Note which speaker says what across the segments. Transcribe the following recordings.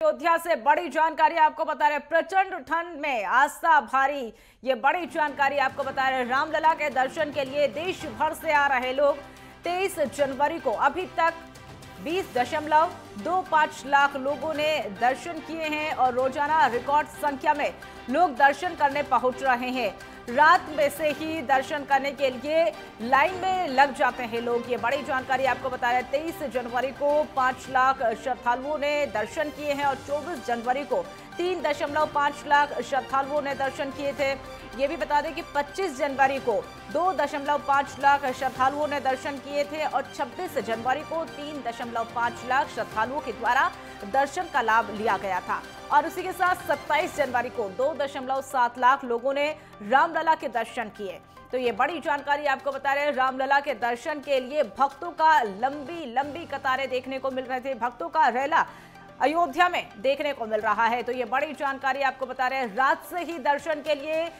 Speaker 1: अयोध्या से बड़ी जानकारी आपको बता रहे, प्रचंड ठंड में आस्था भारी। ये बड़ी जानकारी आपको बता रहे, रामलला के दर्शन के लिए देश भर से आ रहे लोग 23 जनवरी को अभी तक 20.25 लाख लोगों ने दर्शन किए हैं और रोजाना रिकॉर्ड संख्या में लोग दर्शन करने पहुंच रहे हैं। रात में से ही दर्शन करने के लिए लाइन में लग जाते हैं लोग। ये बड़ी जानकारी आपको बता रहे, 23 जनवरी को 5 लाख श्रद्धालुओं ने दर्शन किए हैं और 24 जनवरी को 3.5 लाख श्रद्धालुओं ने दर्शन किए थे। ये भी बता दें कि 25 जनवरी को 2.5 लाख श्रद्धालुओं ने दर्शन किए थे और 26 जनवरी को 3.5 लाख श्रद्धालुओं के द्वारा दर्शन का लाभ लिया गया था। और उसी के साथ 27 जनवरी को 2.7 लाख लोगों ने रामलला के दर्शन किए। तो ये बड़ी जानकारी आपको बता रहे हैं, रामलला के दर्शन के लिए भक्तों का लंबी लंबी कतारें देखने को मिल रहे थे। भक्तों का रैला अयोध्या में देखने को मिल रहा है। तो ये बड़ी जानकारी आपको बता रहे हैं, रात से ही दर्शन के लिए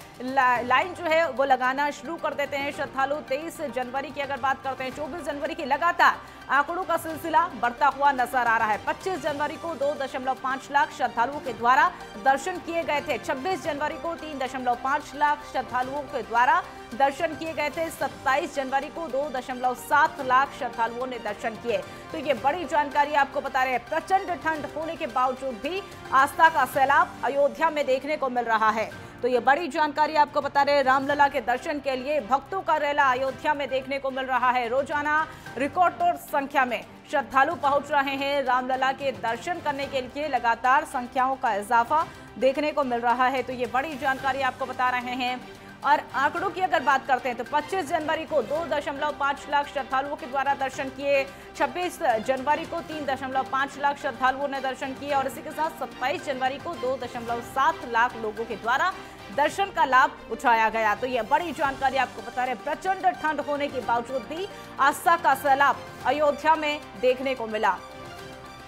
Speaker 1: लाइन जो है वो लगाना शुरू कर देते हैं श्रद्धालु। 23 जनवरी की अगर बात करते हैं, 24 जनवरी की लगातार आंकड़ों का सिलसिला बढ़ता हुआ नजर आ रहा है। 25 जनवरी को 2.5 लाख श्रद्धालुओं के द्वारा दर्शन किए गए थे। 26 जनवरी को 3.5 लाख श्रद्धालुओं के द्वारा दर्शन किए गए थे। 27 जनवरी को 2.7 लाख श्रद्धालुओं ने दर्शन किए। तो ये बड़ी जानकारी आपको बता रहे हैं, प्रचंड ठंड होने के बावजूद भी आस्था का सैलाब अयोध्या में देखने को मिल रहा है। तो ये बड़ी जानकारी आपको बता रहे हैं, रामलला के दर्शन के लिए भक्तों का रैला अयोध्या में देखने को मिल रहा है। रोजाना रिकॉर्ड तोड़ संख्या में श्रद्धालु पहुंच रहे हैं। रामलला के दर्शन करने के लिए लगातार संख्याओं का इजाफा देखने को मिल रहा है। तो ये बड़ी जानकारी आपको बता रहे हैं। और आंकड़ों की अगर बात करते हैं तो 25 जनवरी को 2.5 लाख श्रद्धालुओं के द्वारा दर्शन किए। 26 जनवरी को 3.5 लाख श्रद्धालुओं ने दर्शन किए और इसी के साथ 27 जनवरी को 2.7 लाख लोगों के द्वारा दर्शन का लाभ उठाया गया। तो यह बड़ी जानकारी आपको बता रहे, प्रचंड ठंड होने के बावजूद भी आस्था का सैलाब अयोध्या में देखने को मिला।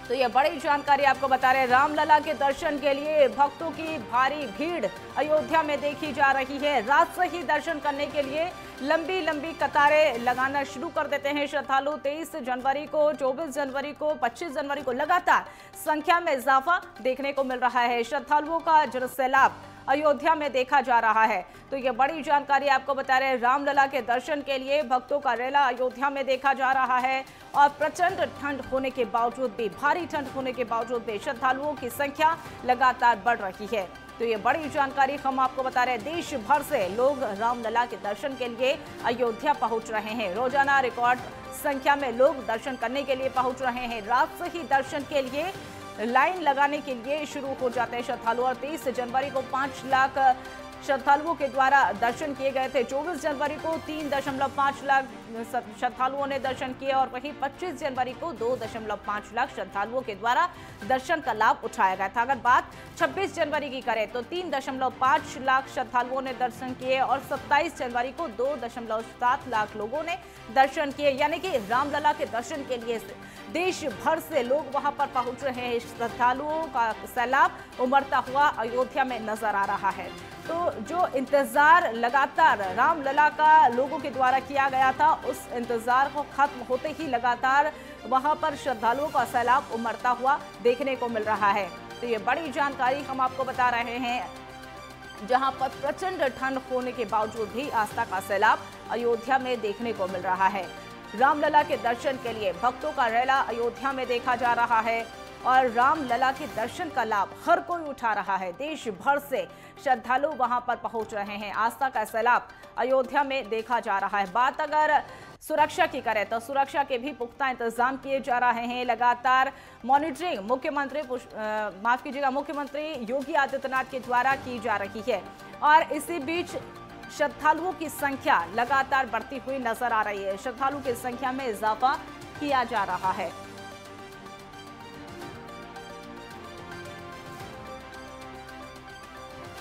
Speaker 1: तो यह बड़ी जानकारी आपको बता रहे, रामलला के दर्शन के लिए भक्तों की भारी भीड़ अयोध्या में देखी जा रही है। रात से ही दर्शन करने के लिए लंबी लंबी कतारें लगाना शुरू कर देते हैं श्रद्धालु। 23 जनवरी को, 24 जनवरी को, 25 जनवरी को लगातार संख्या में इजाफा देखने को मिल रहा है। श्रद्धालुओं का जनसैलाब अयोध्या में देखा जा रहा है। तो ये बड़ी जानकारी आपको बता रहे हैं, रामलला के दर्शन के लिए भक्तों का रैला अयोध्या में देखा जा रहा है और प्रचंड ठंड होने के बावजूद भी, भारी ठंड होने के बावजूद भी श्रद्धालुओं की संख्या लगातार बढ़ रही है। तो ये बड़ी जानकारी हम आपको बता रहे हैं, देश भर से लोग रामलला के दर्शन के लिए अयोध्या पहुंच रहे हैं। रोजाना रिकॉर्ड संख्या में लोग दर्शन करने के लिए पहुंच रहे हैं। रात से ही दर्शन के लिए लाइन लगाने के लिए शुरू हो जाते हैं श्रद्धालु। और 23 जनवरी को 5 लाख श्रद्धालुओं के द्वारा दर्शन किए गए थे। 24 जनवरी को 3.5 लाख श्रद्धालुओं ने दर्शन किए और वहीं 25 जनवरी को 2.5 लाख श्रद्धालुओं के द्वारा दर्शन का लाभ उठाया गया था। अगर बात 26 जनवरी की करें तो 3.5 लाख श्रद्धालुओं ने दर्शन किए और 27 जनवरी को 2.7 लाख लोगों ने दर्शन किए। यानी कि रामलला के दर्शन के लिए देश भर से लोग वहां पर पहुंच रहे हैं। श्रद्धालुओं का सैलाब उमड़ता हुआ अयोध्या में नजर आ रहा है। तो जो इंतजार लगातार रामलला का लोगों के द्वारा किया गया था, उस इंतजार को खत्म होते ही लगातार वहां पर श्रद्धालुओं का सैलाब उमड़ता हुआ देखने को मिल रहा है। तो ये बड़ी जानकारी हम आपको बता रहे हैं, जहां पर प्रचंड ठंड होने के बावजूद भी आस्था का सैलाब अयोध्या में देखने को मिल रहा है। रामलला के दर्शन के लिए भक्तों का रैला अयोध्या में देखा जा रहा है और रामलला के दर्शन का लाभ हर कोई उठा रहा है। देश भर से श्रद्धालु वहां पर पहुंच रहे हैं। आस्था का सैलाब अयोध्या में देखा जा रहा है। बात अगर सुरक्षा की करें तो सुरक्षा के भी पुख्ता इंतजाम किए जा रहे हैं। लगातार मॉनिटरिंग मुख्यमंत्री योगी आदित्यनाथ के द्वारा की जा रही है और इसी बीच श्रद्धालुओं की संख्या लगातार बढ़ती हुई नजर आ रही है। श्रद्धालुओं की संख्या में इजाफा किया जा रहा है।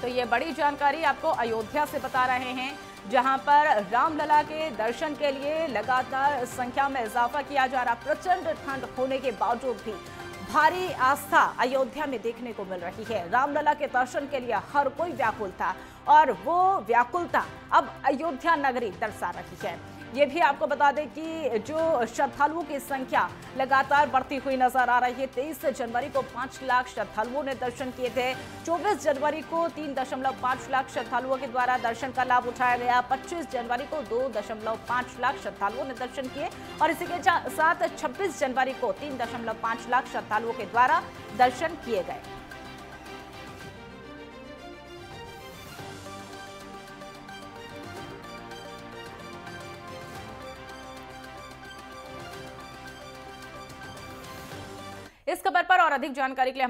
Speaker 1: तो ये बड़ी जानकारी आपको अयोध्या से बता रहे हैं, जहां पर रामलला के दर्शन के लिए लगातार संख्या में इजाफा किया जा रहा। प्रचंड ठंड होने के बावजूद भी भारी आस्था अयोध्या में देखने को मिल रही है। रामलला के दर्शन के लिए हर कोई व्याकुल था और वो व्याकुलता अब अयोध्या नगरी दर्शा रही है। ये भी आपको बता दें कि जो श्रद्धालुओं की संख्या लगातार बढ़ती हुई नजर आ रही है। 23 जनवरी को 5 लाख श्रद्धालुओं ने दर्शन किए थे। 24 जनवरी को 3.5 लाख श्रद्धालुओं के द्वारा दर्शन का लाभ उठाया गया। 25 जनवरी को 2.5 लाख श्रद्धालुओं ने दर्शन किए और इसी के साथ 26 जनवरी को 3.5 लाख श्रद्धालुओं के द्वारा दर्शन किए गए। इस खबर पर और अधिक जानकारी के लिए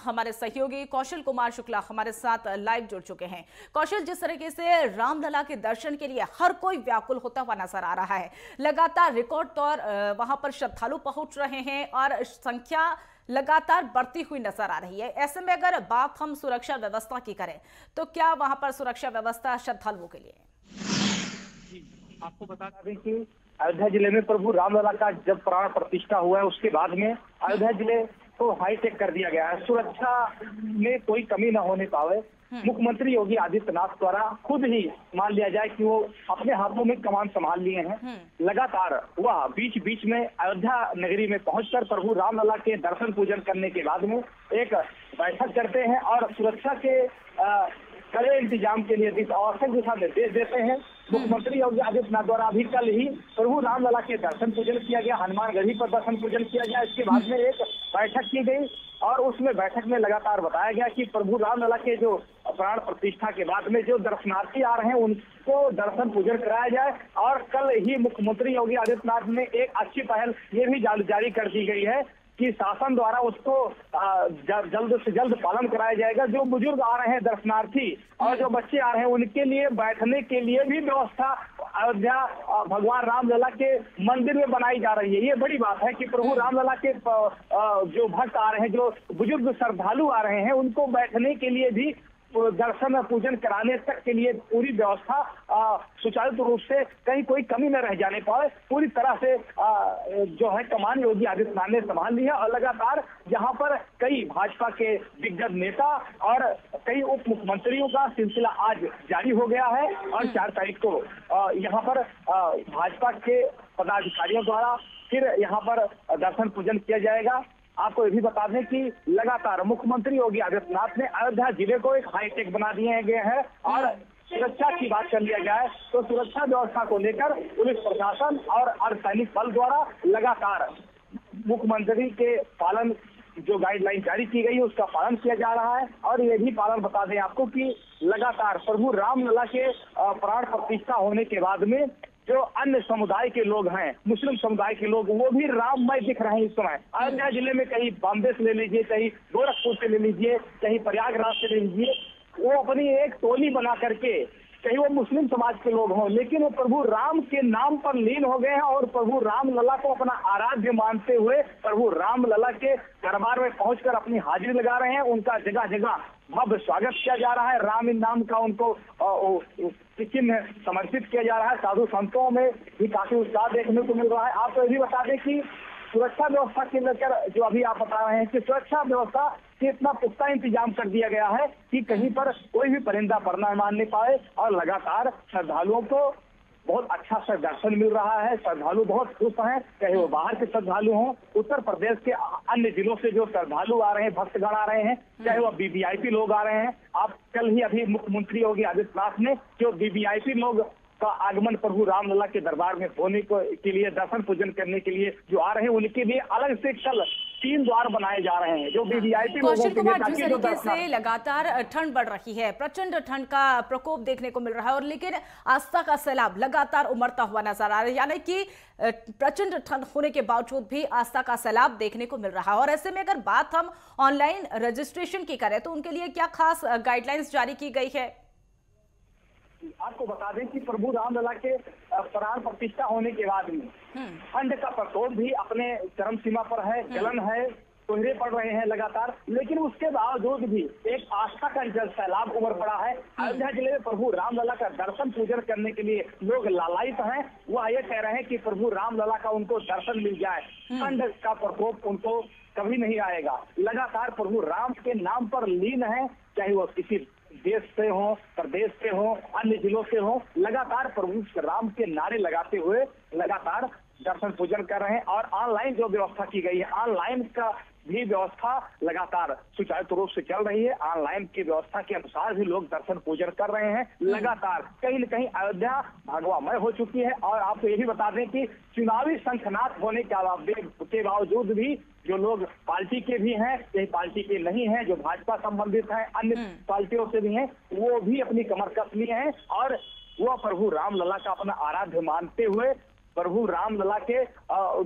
Speaker 1: हमारे सहयोगी कौशल कुमार शुक्ला हमारे साथ लाइव जुड़ चुके हैं। कौशल, जिस तरीके से रामलला के दर्शन के लिए हर कोई व्याकुल होता हुआ नजर आ रहा है, लगातार रिकॉर्ड तौर वहां पर श्रद्धालु पहुंच रहे हैं और संख्या लगातार बढ़ती हुई नजर आ रही है। ऐसे में अगर बात हम सुरक्षा व्यवस्था की करें तो क्या वहां पर सुरक्षा व्यवस्था श्रद्धालुओं के लिए?
Speaker 2: आपको बता दें कि अयोध्या जिले में प्रभु रामलला का जब प्राण प्रतिष्ठा हुआ है उसके बाद में अयोध्या जिले को हाईटेक कर दिया गया है। सुरक्षा में कोई कमी न होने पावे, मुख्यमंत्री योगी आदित्यनाथ द्वारा खुद ही मान लिया जाए कि वो अपने हाथों में कमान संभाल लिए हैं। लगातार वह बीच बीच में अयोध्या नगरी में पहुंचकर प्रभु रामलला के दर्शन पूजन करने के बाद में एक बैठक करते हैं और सुरक्षा के कड़े इंतजाम के लिए आवश्यक दिशा निर्देश देते हैं। मुख्यमंत्री योगी आदित्यनाथ द्वारा अभी कल ही प्रभु रामलला के दर्शन पूजन किया गया, हनुमानगढ़ी पर दर्शन पूजन किया गया। इसके बाद में एक बैठक की गई और उसमें बैठक में लगातार बताया गया कि प्रभु रामलला के जो प्राण प्रतिष्ठा के बाद में जो दर्शनार्थी आ रहे हैं उनको दर्शन पूजन कराया जाए। और कल ही मुख्यमंत्री योगी आदित्यनाथ ने एक अच्छी पहल ये भी जारी कर दी गई है कि शासन द्वारा उसको जल्द से जल्द पालन कराया जाएगा। जो बुजुर्ग आ रहे हैं दर्शनार्थी और जो बच्चे आ रहे हैं उनके लिए बैठने के लिए भी व्यवस्था अयोध्या भगवान रामलला के मंदिर में बनाई जा रही है। ये बड़ी बात है कि प्रभु रामलला के जो भक्त आ रहे हैं, जो बुजुर्ग श्रद्धालु आ रहे हैं, उनको बैठने के लिए भी दर्शन पूजन कराने तक के लिए पूरी व्यवस्था सुचारू रूप से कहीं कोई कमी न रह जाने पाए पूरी तरह से जो है कमान योगी आदित्यनाथ ने संभाल ली है। और लगातार यहाँ पर कई भाजपा के दिग्गज नेता और कई उप मुख्यमंत्रियों का सिलसिला आज जारी हो गया है और 4 तारीख को यहाँ पर भाजपा के पदाधिकारियों द्वारा फिर यहाँ पर दर्शन पूजन किया जाएगा। आपको ये भी बता दें कि लगातार मुख्यमंत्री योगी आदित्यनाथ ने अयोध्या जिले को एक हाईटेक बना दिए गए हैं और सुरक्षा की बात कर लिया जाए तो सुरक्षा व्यवस्था को लेकर पुलिस प्रशासन और अर्धसैनिक बल द्वारा लगातार मुख्यमंत्री के पालन जो गाइडलाइन जारी की गई है उसका पालन किया जा रहा है। और ये भी पालन बता दें आपको कि लगातार प्रभु रामलला के प्राण प्रतिष्ठा होने के बाद में जो अन्य समुदाय के लोग हैं, मुस्लिम समुदाय के लोग, वो भी राममय दिख रहे हैं इस समय। अयोध्या जिले में कहीं बॉम्बे से ले लीजिए, कहीं गोरखपुर से ले लीजिए, कहीं प्रयागराज से ले लीजिए, वो अपनी एक टोली बना करके कहीं वो मुस्लिम समाज के लोग हों लेकिन वो प्रभु राम के नाम पर लीन हो गए हैं और प्रभु रामलला को अपना आराध्य मानते हुए प्रभु रामलला के दरबार में पहुंचकर अपनी हाजिरी लगा रहे हैं। उनका जगह जगह भव्य स्वागत किया जा रहा है। राम नाम का उनको चिन्ह समर्पित किया जा रहा है। साधु संतों में भी काफी उत्साह देखने को मिल रहा है। आपको ये भी बता दें कि सुरक्षा व्यवस्था के लेकर जो अभी आप बता रहे हैं कि सुरक्षा व्यवस्था के इतना पुख्ता इंतजाम कर दिया गया है कि कहीं पर कोई भी परिंदा पर न मानने पाए और लगातार श्रद्धालुओं को बहुत अच्छा सा दर्शन मिल रहा है। श्रद्धालु बहुत खुश हैं, चाहे वो बाहर के श्रद्धालु हों, उत्तर प्रदेश के अन्य जिलों से जो श्रद्धालु आ रहे हैं, भक्तगण आ रहे हैं, चाहे वो वीवीआईपी लोग आ रहे हैं। आप कल ही अभी मुख्यमंत्री योगी आदित्यनाथ ने जो वीवीआईपी लोग का आगमन प्रभु रामलला के दरबार में होने के लिए दर्शन पूजन करने के लिए जो आ रहे हैं उनके लिए अलग से कल 3 द्वार बनाए जा रहे हैं जो वीवीआईपी लोगों के लिए, ताकि जो
Speaker 1: तरीके से लगातार ठंड बढ़ रही है, प्रचंड ठंड का प्रकोप देखने को मिल रहा है और लेकिन आस्था का सैलाब लगातार उमड़ता हुआ नजर आ रहा है, यानी कि प्रचंड ठंड होने के बावजूद भी आस्था का सैलाब देखने को मिल रहा है। और ऐसे में अगर बात हम ऑनलाइन रजिस्ट्रेशन की करें तो उनके लिए क्या खास गाइडलाइंस जारी की गई है?
Speaker 2: आपको बता दें कि प्रभु रामलला के प्राण प्रतिष्ठा होने के बाद में ठंड का प्रकोप भी अपने चरम सीमा पर है, जलन है, कोहरे पड़ रहे हैं लगातार, लेकिन उसके बावजूद भी एक आस्था का जल सैलाब उमड़ पड़ा है। अयोध्या जिले में प्रभु रामलला का दर्शन पूजन करने के लिए लोग लालायित हैं। वह ये कह रहे हैं कि प्रभु रामलला का उनको दर्शन मिल जाए, ठंड का प्रकोप उनको कभी नहीं आएगा। लगातार प्रभु राम के नाम पर लीन है, चाहे वो किसी देश से हो, प्रदेश से हो, अन्य जिलों से हो, लगातार प्रभु राम के नारे लगाते हुए लगातार दर्शन पूजन कर रहे हैं। और ऑनलाइन जो व्यवस्था की गई है, ऑनलाइन का भी व्यवस्था लगातार सुचारू रूप से चल रही है। ऑनलाइन की व्यवस्था के अनुसार भी लोग दर्शन पूजन कर रहे हैं। लगातार कहीं न कहीं अयोध्या भगवामय हो चुकी है। और आपको ये भी बता दें कि चुनावी शंखनाद होने के बावजूद भी जो लोग पार्टी के भी हैं, यही पार्टी के नहीं हैं, जो भाजपा संबंधित हैं, अन्य पार्टियों से भी हैं, वो भी अपनी कमर कस लिए हैं और वो प्रभु रामलला का अपना आराध्य मानते हुए प्रभु रामलला के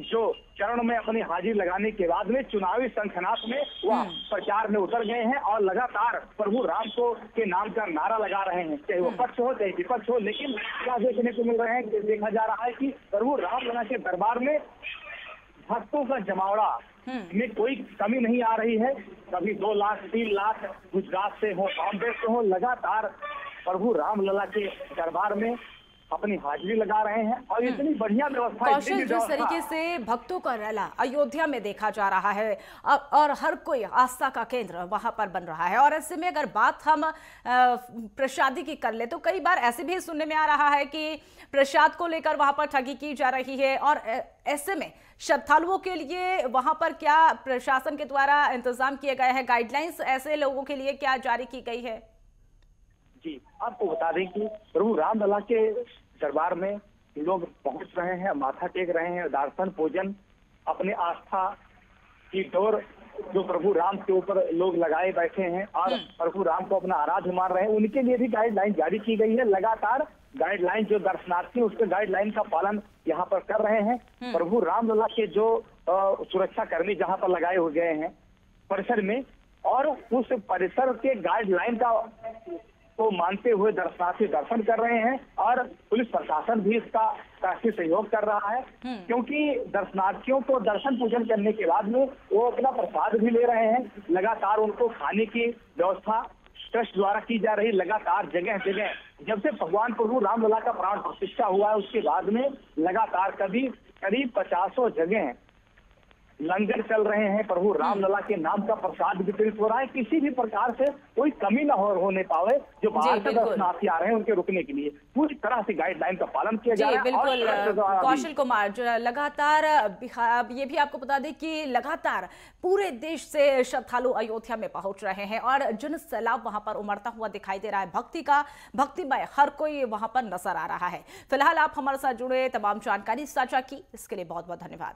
Speaker 2: जो चरण में अपनी हाजिरी लगाने के बाद में चुनावी शंखनाद में वह प्रचार में उतर गए हैं और लगातार प्रभु राम को के नाम का नारा लगा रहे हैं, चाहे वो पक्ष हो चाहे विपक्ष हो। लेकिन क्या देखने को मिल रहे हैं, देखा जा रहा है कि प्रभु रामलला के दरबार में भक्तों का जमावड़ा में कोई कमी नहीं आ रही है। कभी 2 लाख 3 लाख गुजरात से हो, बॉम्बे से हो, लगातार प्रभु रामलला के दरबार में अपनी हाजिरी लगा रहे हैं। और इतनी बढ़िया व्यवस्था,
Speaker 1: कौशल, जिस तरीके से भक्तों का रैला अयोध्या में देखा जा रहा है और हर कोई आस्था का केंद्र वहां पर बन रहा है, और ऐसे में अगर बात हम प्रसादी की कर ले तो कई बार ऐसे भी सुनने में आ रहा है कि प्रसाद को लेकर वहां पर ठगी की जा रही है। और ऐसे में श्रद्धालुओं के लिए वहां पर क्या प्रशासन के द्वारा इंतजाम किए गए हैं, गाइडलाइंस ऐसे लोगों के लिए क्या जारी की गई है?
Speaker 2: जी, आपको बता दें कि प्रभु रामलला के दरबार में लोग पहुंच रहे हैं, माथा टेक रहे हैं, दर्शन पूजन अपने आस्था की डोर जो प्रभु राम के ऊपर लोग लगाए बैठे हैं और प्रभु राम को अपना आराध्य मान रहे हैं, उनके लिए भी गाइडलाइन जारी की गई है। लगातार गाइडलाइन जो दर्शनार्थी उसके गाइडलाइन का पालन यहाँ पर कर रहे हैं। प्रभु रामलला के जो सुरक्षा कर्मी जहाँ पर लगाए हुए गए हैं परिसर में, और उस परिसर के गाइडलाइन का को मानते हुए दर्शनार्थी दर्शन कर रहे हैं। और पुलिस प्रशासन भी इसका काफी सहयोग कर रहा है, क्योंकि दर्शनार्थियों को दर्शन पूजन करने के बाद में वो अपना प्रसाद भी ले रहे हैं। लगातार उनको खाने की व्यवस्था ट्रस्ट द्वारा की जा रही। लगातार जगह जगह जब से भगवान प्रभु रामलला का प्राण प्रतिष्ठा हुआ है उसके बाद में लगातार करीब 50 जगह लंगर चल रहे हैं। प्रभु रामलला के नाम का प्रसाद वितरित हो रहा है। किसी भी प्रकार से कोई कमी न होने पावे। जो बाहर से दर्शनार्थी आ रहे हैं उनके रुकने के लिए पूरी तरह से गाइडलाइन का पालन किया जा रहा है।
Speaker 1: बिल्कुल कौशल कुमार, जो लगातार ये भी आपको बता दें कि लगातार पूरे देश से श्रद्धालु अयोध्या में पहुंच रहे हैं और जन सैलाब वहां पर उमड़ता हुआ दिखाई दे रहा है। भक्तिमय हर कोई वहां पर नजर आ रहा है। फिलहाल आप हमारे साथ जुड़े, तमाम जानकारी साझा की, इसके लिए बहुत बहुत धन्यवाद।